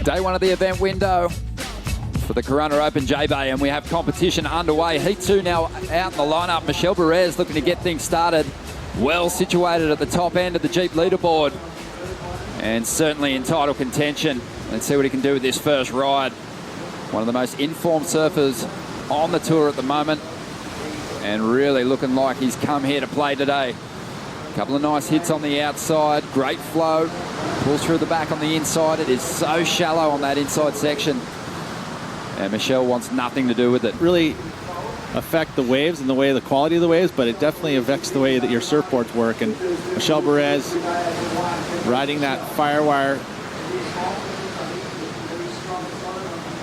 Day one of the event window for the Corona Open J-Bay, and we have competition underway. Heat 2 now out in the lineup. Michel Bourez looking to get things started. Well situated at the top end of the Jeep leaderboard, and certainly in title contention. Let's see what he can do with this first ride. One of the most informed surfers on the tour at the moment, and really looking like he's come here to play today. A couple of nice hits on the outside, great flow, pulls through the back on the inside. It is so shallow on that inside section, and Michel wants nothing to do with it. Really affect the waves and the quality of the waves, but it definitely affects the way that your surfboards work. And Michel Bourez riding that firewire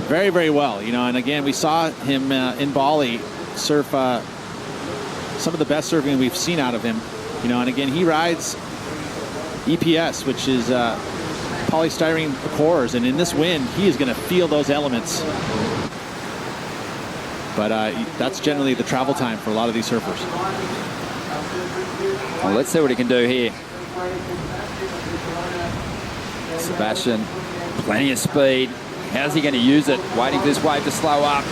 very, very well, you know. And again, we saw him in Bali surf some of the best surfing we've seen out of him, you know. And again, he rides EPS, which is polystyrene cores, and in this wind, he is going to feel those elements. But that's generally the travel time for a lot of these surfers. Well, let's see what he can do here. Sebastian, plenty of speed. How's he going to use it? Waiting for this wave to slow up.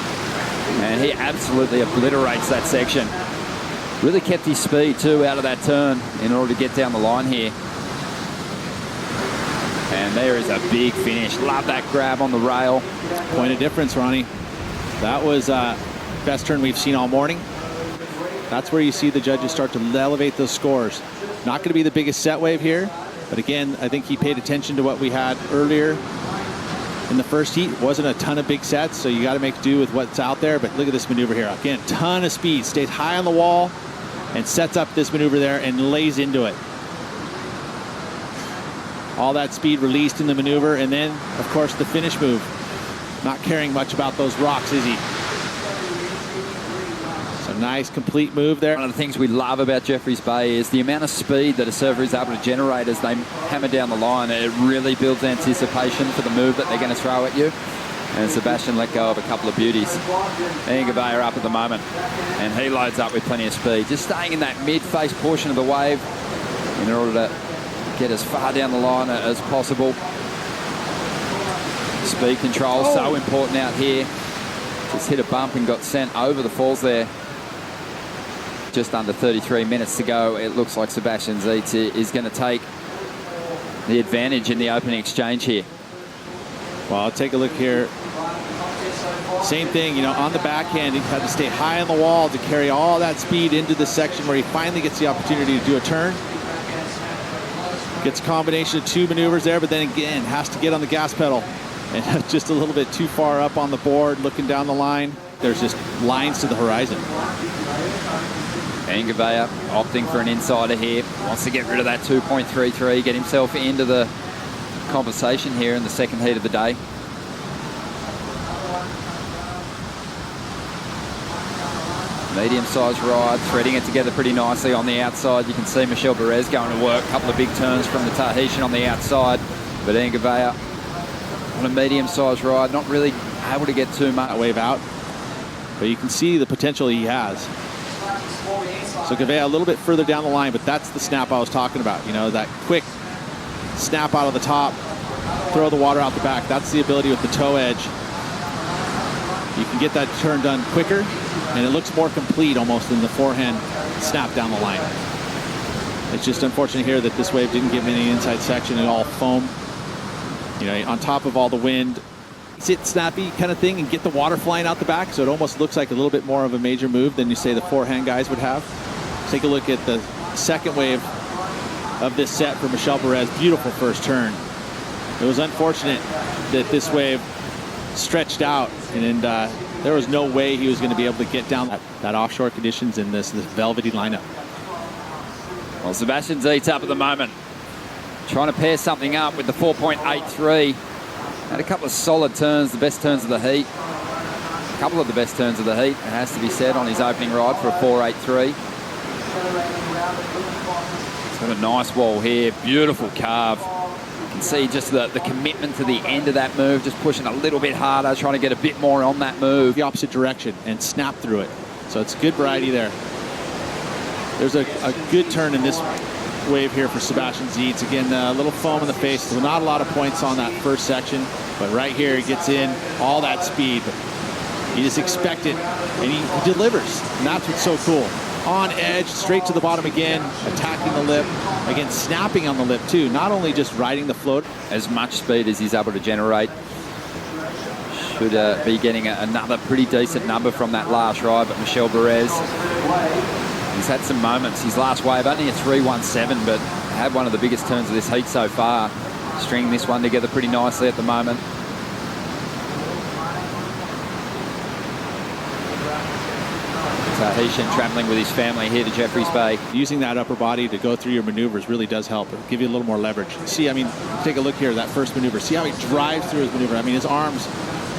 And he absolutely obliterates that section. Really kept his speed too out of that turn in order to get down the line here. And there is a big finish. Love that grab on the rail. Point of difference, Ronnie. That was best turn we've seen all morning. That's where you see the judges start to elevate those scores. Not going to be the biggest set wave here, but again, I think he paid attention to what we had earlier in the first heat. It wasn't a ton of big sets, so you got to make do with what's out there. But look at this maneuver here. Again, ton of speed. Stays high on the wall and sets up this maneuver there and lays into it. All that speed released in the maneuver, and then, of course, the finish move. Not caring much about those rocks, is he? So nice, complete move there. One of the things we love about Jeffreys Bay is the amount of speed that a surfer is able to generate as they hammer down the line. It really builds anticipation for the move that they're going to throw at you. And Sebastian let go of a couple of beauties. And Gouveia up at the moment, and he loads up with plenty of speed. Just staying in that mid-face portion of the wave in order to get as far down the line as possible. Speed control, so important out here. Just hit a bump and got sent over the falls there. Just under 33 minutes to go. It looks like Sebastian Zietz is going to take the advantage in the opening exchange here. Well, I'll take a look here. Same thing, you know, on the backhand, he had to stay high on the wall to carry all that speed into this section where he finally gets the opportunity to do a turn. Gets a combination of two maneuvers there, but then again, has to get on the gas pedal. And just a little bit too far up on the board, looking down the line. There's just lines to the horizon. And Gouveia opting for an insider here. Wants to get rid of that 2.33, get himself into the conversation here in the second heat of the day. Medium-sized ride, threading it together pretty nicely on the outside. You can see Michel Bourez going to work. A couple of big turns from the Tahitian on the outside. But Ian Gouveia on a medium-sized ride, not really able to get too much wave out. But you can see the potential he has. So Gouveia a little bit further down the line, but that's the snap I was talking about. You know, that quick snap out of the top, throw the water out the back. That's the ability with the toe edge. You can get that turn done quicker, and it looks more complete almost than the forehand snap down the line. It's just unfortunate here that this wave didn't give me any inside section at all. Foam, you know, on top of all the wind. Sit snappy kind of thing and get the water flying out the back, so it almost looks like a little bit more of a major move than you say the forehand guys would have. Take a look at the second wave of this set for Michel Bourez. Beautiful first turn. It was unfortunate that this wave stretched out, and there was no way he was going to be able to get down that offshore conditions in this velvety lineup. Well, Sebastian Zietz up at the moment, trying to pair something up with the 4.83. Had a couple of solid turns, the best turns of the heat. A couple of the best turns of the heat, it has to be said, on his opening ride for a 4.83. It's got a nice wall here, beautiful carve. You can see just the commitment to the end of that move, just pushing a little bit harder, trying to get a bit more on that move. The opposite direction and snap through it. So it's good variety there. There's a good turn in this wave here for Sebastian Zietz. Again, a little foam in the face. So not a lot of points on that first section, but right here he gets in all that speed. You just expect it, and he delivers, and that's what's so cool. On edge, straight to the bottom again, attacking the lip. Again, snapping on the lip too, not only just riding the float. As much speed as he's able to generate. Should be getting another pretty decent number from that last ride, but Michel Bourez, he's had some moments. His last wave, only a 3.17, but had one of the biggest turns of this heat so far. Stringing this one together pretty nicely at the moment. Tahitian traveling with his family here to Jeffreys Bay. Using that upper body to go through your maneuvers really does help. It'll give you a little more leverage. See, I mean, take a look here, that first maneuver. See how he drives through his maneuver. I mean, his arms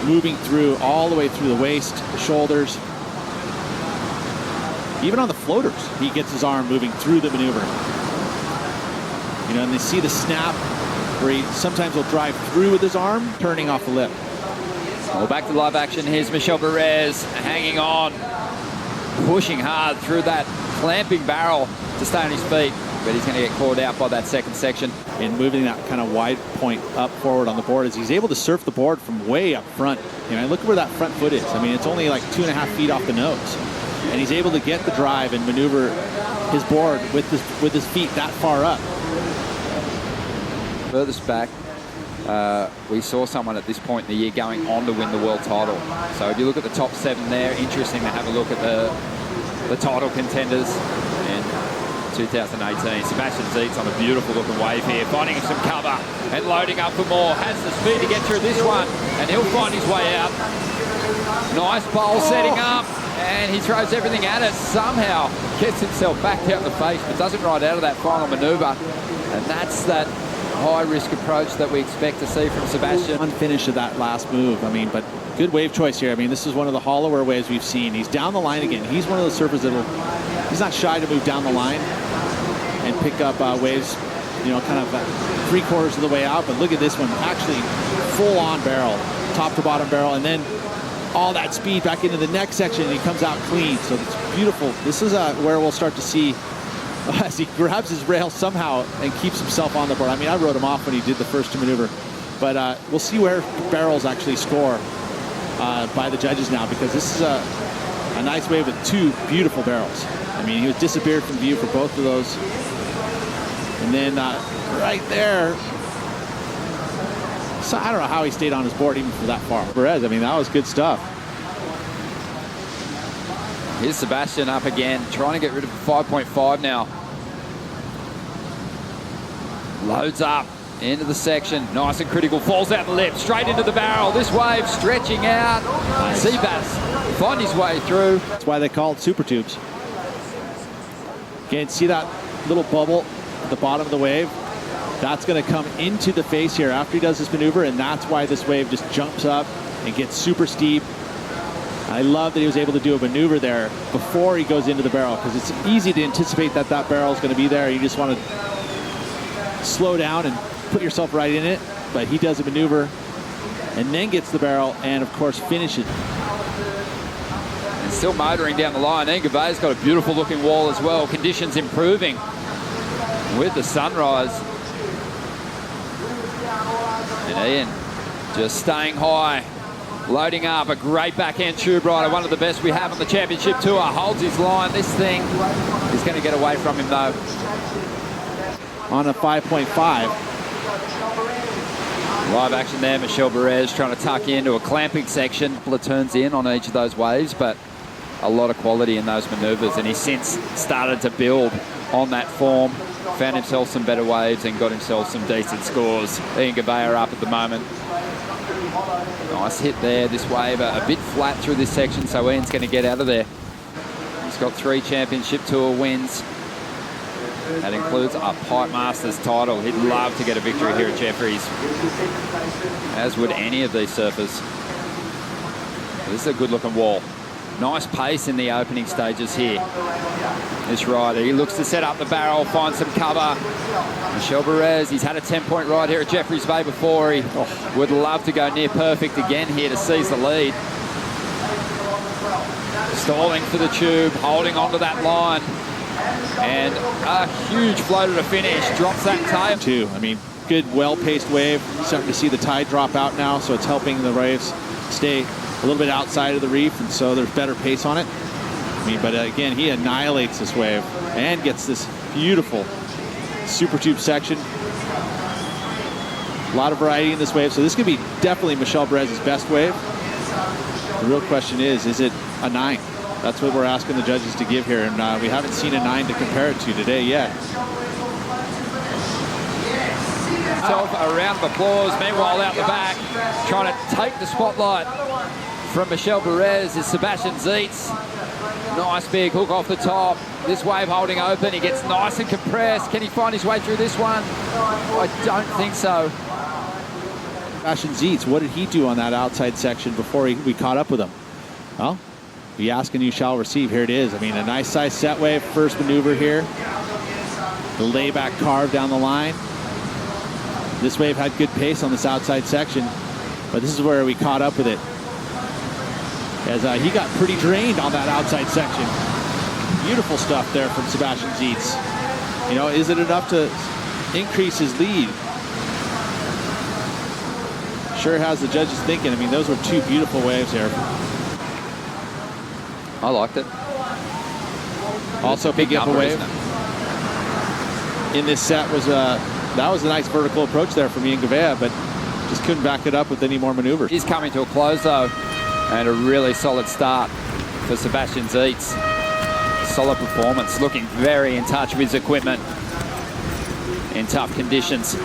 moving through all the way through the waist, the shoulders. Even on the floaters, he gets his arm moving through the maneuver. You know, and they see the snap where he sometimes will drive through with his arm, turning off the lip. Well, back to live action. Here's Michel Bourez hanging on, pushing hard through that clamping barrel to stay on his feet, but he's going to get caught out by that second section. And moving that kind of wide point up forward on the board as he's able to surf the board from way up front. You know, look where that front foot is. I mean, it's only like 2.5 feet off the nose. And he's able to get the drive and maneuver his board with his feet that far up. Furthest back, we saw someone at this point in the year going on to win the world title. So if you look at the top 7 there, interesting to have a look at the title contenders in 2018. Sebastian Zietz on a beautiful looking wave here, finding some cover and loading up for more. Has the speed to get through this one, and he'll find his way out. Nice bowl setting up, and he throws everything at it. Somehow gets himself back down the face, but doesn't ride out of that final maneuver. And that's that high-risk approach that we expect to see from Sebastian. Unfinished of that last move. I mean, but good wave choice here. I mean, this is one of the hollower waves we've seen. He's down the line again. He's one of those surfers he's not shy to move down the line and pick up waves, you know, kind of 3/4 of the way out. But look at this one, actually full-on barrel, top to bottom barrel, and then all that speed back into the next section, and he comes out clean. So it's beautiful. This is where we'll start to see as he grabs his rail somehow and keeps himself on the board. I mean, I wrote him off when he did the first 2 maneuver, but we'll see where barrels actually score by the judges now, because this is a nice wave with 2 beautiful barrels. I mean, he was disappeared from view for both of those. And then right there, so I don't know how he stayed on his board even for that far. Bourez, I mean, that was good stuff. Here's Sebastian up again, trying to get rid of 5.5 now. Loads up into the section, nice and critical, falls out the lip, straight into the barrel. This wave stretching out. Nice. Seabass find his way through. That's why they call it super tubes. Again, see that little bubble at the bottom of the wave? That's going to come into the face here after he does this maneuver, and that's why this wave just jumps up and gets super steep. I love that he was able to do a maneuver there before he goes into the barrel, because it's easy to anticipate that that barrel is going to be there. You just want to slow down and put yourself right in it, but he does a maneuver and then gets the barrel and, of course, finishes. And still motoring down the line. Ian Gouveia's got a beautiful looking wall as well. Conditions improving with the sunrise. And Ian just staying high. Loading up, a great backhand tube rider, one of the best we have on the championship tour. Holds his line. This thing is going to get away from him though. On a 5.5. Live action there, Michel Bourez trying to tuck into a clamping section. A couple of turns in on each of those waves, but a lot of quality in those maneuvers, and he's since started to build on that form. Found himself some better waves and got himself some decent scores. Ian Gouveia up at the moment. Nice hit there. This wave a bit flat through this section, so Ian's going to get out of there. He's got 3 championship tour wins. That includes a Pipe Masters title. He'd love to get a victory here at Jeffreys, as would any of these surfers. This is a good looking wall. Nice pace in the opening stages here. This rider, he looks to set up the barrel, find some cover. Michel Bourez, he's had a 10-point ride here at Jeffreys Bay before. He would love to go near perfect again here to seize the lead. Stalling for the tube, holding onto that line. And a huge floater to finish. Drops that tail. Too. I mean, good, well-paced wave. Starting to see the tide drop out now, so it's helping the waves stay a little bit outside of the reef, and so there's better pace on it. I mean, but again, he annihilates this wave and gets this beautiful super tube section. A lot of variety in this wave, so this could be definitely Michel Bourez's best wave. The real question is it a 9? That's what we're asking the judges to give here, and we haven't seen a 9 to compare it to today yet. A round of applause. Meanwhile, out the back, trying to take the spotlight from Michel Bourez is Sebastian Zietz. Nice big hook off the top. This wave holding open. He gets nice and compressed. Can he find his way through this one? I don't think so. Sebastian Zietz, what did he do on that outside section before we caught up with him? Well, you ask and you shall receive. Here it is. I mean, a nice size set wave. First maneuver here. The layback carve down the line. This wave had good pace on this outside section, but this is where we caught up with it. As he got pretty drained on that outside section. Beautiful stuff there from Sebastian Zietz. You know, is it enough to increase his lead? Sure has the judges thinking. I mean, those were two beautiful waves here. I liked it. Also picking up a wave in this set was that was a nice vertical approach there from Ian Gouveia, but just couldn't back it up with any more maneuvers. He's coming to a close though, and a really solid start for Sebastian Zietz. Solid performance, looking very in touch with his equipment in tough conditions.